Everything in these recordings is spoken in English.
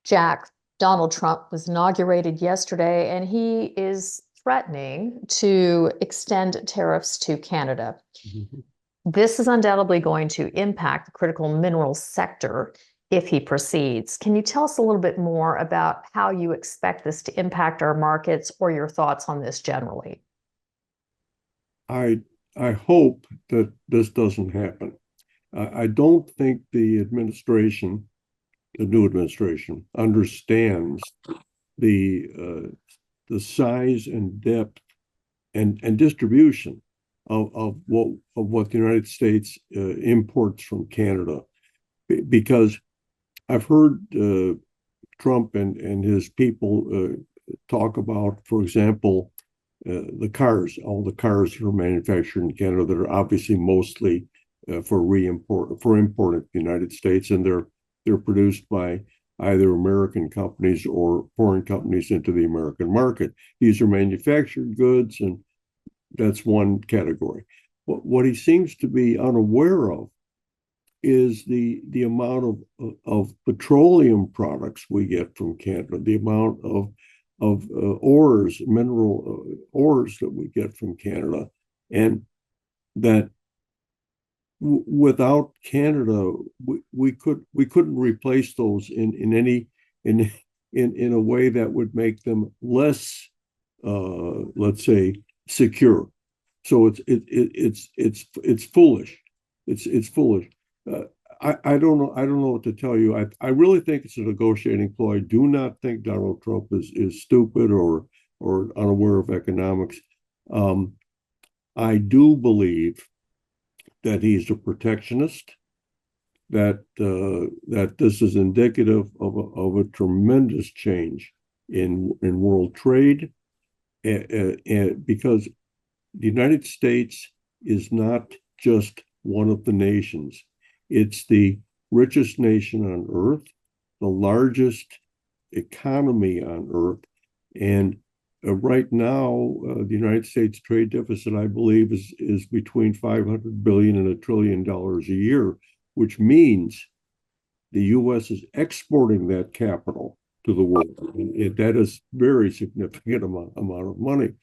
Jack, Donald Trump was inaugurated yesterday, and he is threatening to extend tariffs to Canada. Mm-hmm. This is undoubtedly going to impact the critical minerals sector if he proceeds. Can you tell us a little bit more about how you expect this to impact our markets, or your thoughts on this generally? I hope that this doesn't happen. I don't think the new administration, understands the size and depth and distribution of what the United States imports from Canada, because I've heard Trump and his people talk about, for example, all the cars that are manufactured in Canada that are obviously mostly for import in the United States, and they're produced by either American companies or foreign companies into the American market. These are manufactured goods, and that's one category. What he seems to be unaware of is the amount of petroleum products we get from Canada, the amount of mineral ores that we get from Canada, and that without Canada, we couldn't replace those in a way that would make them less, let's say, secure. So it's foolish. It's foolish. I don't know what to tell you. I really think it's a negotiating ploy. I do not think Donald Trump is stupid or unaware of economics. I do believe that he's a protectionist, that this is indicative of a tremendous change in world trade, because the United States is not just one of the nations. It's the richest nation on earth, the largest economy on earth, and right now, the United States trade deficit, I believe, is between $500 billion and $1 trillion a year, which means the U.S. is exporting that capital to the world. And that is very significant amount of money.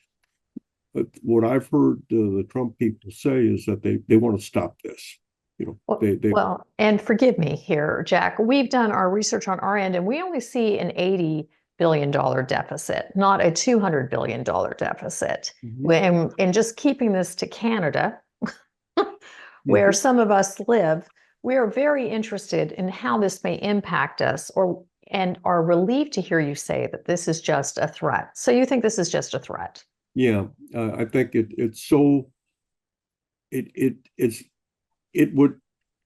But what I've heard the Trump people say is that they want to stop this. Well, and forgive me here, Jack. We've done our research on our end, and we only see an $80 billion deficit, not a $200 billion deficit. Mm-hmm. And just keeping this to Canada, where some of us live, we are very interested in how this may impact us, and are relieved to hear you say that this is just a threat. So you think this is just a threat? Yeah, I think it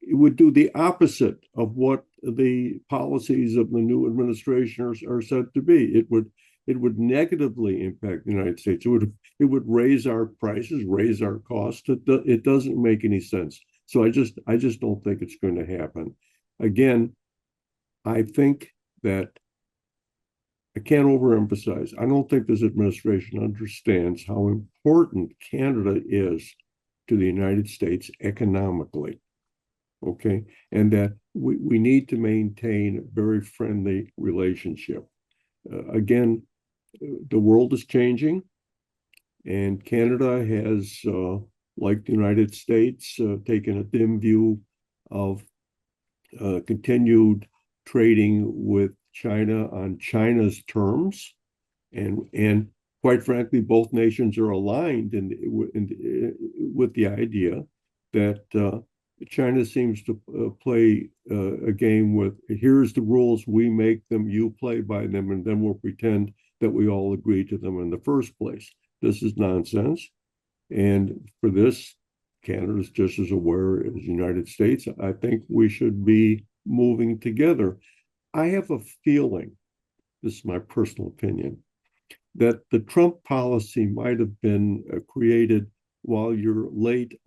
would do the opposite of what the policies of the new administration are said to be. It would negatively impact the United States. It would raise our prices, raise our costs. It doesn't make any sense. So I just don't think it's going to happen. Again, I think that I can't overemphasize. I don't think this administration understands how important Canada is to the United States economically. Okay, and that we need to maintain a very friendly relationship. Again, the world is changing, and Canada has, like the United States, taken a dim view of continued trading with China on China's terms, and quite frankly, both nations are aligned with the idea that China seems to play a game with, here's the rules, we make them, you play by them, and then we'll pretend that we all agree to them in the first place. This is nonsense. And for this, Canada is just as aware as the United States. I think we should be moving together. I have a feeling, this is my personal opinion, that the Trump policy might have been created while your recent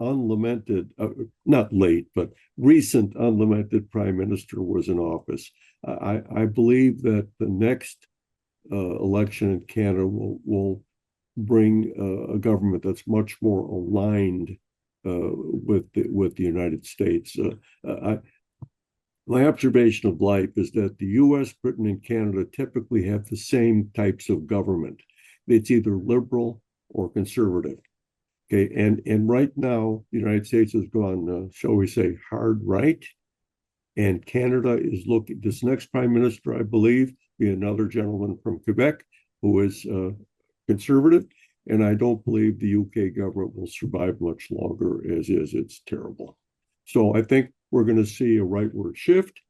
unlamented prime minister was in office. I believe that the next election in Canada will bring a government that's much more aligned with the United States. My observation of life is that the U.S., Britain, and Canada typically have the same types of government. It's either liberal or conservative. Okay, and right now, the United States has gone, shall we say, hard right, and Canada is looking. This next prime minister, I believe, be another gentleman from Quebec who is conservative, and I don't believe the UK government will survive much longer as is. It's terrible. So I think we're going to see a rightward shift.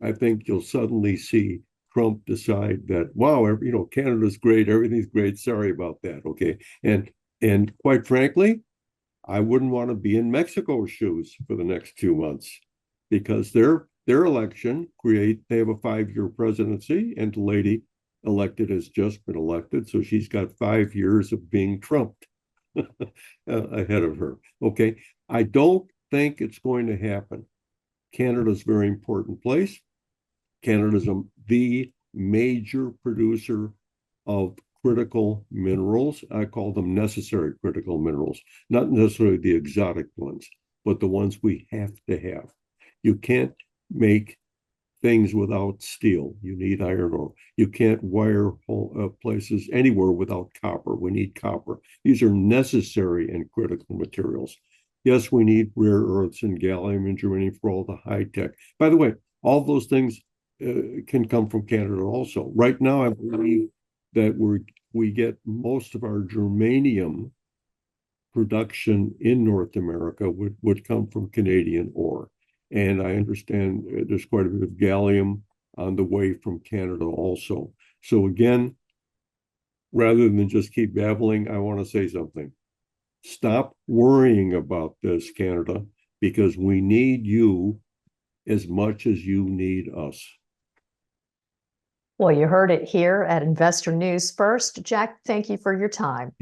I think you'll suddenly see Trump decide that, wow, Canada's great, everything's great. Sorry about that. Okay, and quite frankly, I wouldn't want to be in Mexico's shoes for the next 2 months because their election they have a 5-year presidency, and the lady elected has just been elected, so she's got 5 years of being trumped ahead of her. Okay, I don't think it's going to happen. Canada's a very important place. Canada's the major producer of critical minerals. I call them necessary critical minerals, not necessarily the exotic ones, but the ones we have to have. You can't make things without steel. You need iron ore. You can't wire places anywhere without copper. We need copper. These are necessary and critical materials. Yes, we need rare earths and gallium and germanium for all the high tech. By the way, all those things can come from Canada also. Right now, I believe that we get most of our germanium production in North America would come from Canadian ore. And I understand there's quite a bit of gallium on the way from Canada also. So again, rather than just keep babbling, I want to say something. Stop worrying about this, Canada, because we need you as much as you need us. Well, you heard it here at Investor News First. Jack, thank you for your time.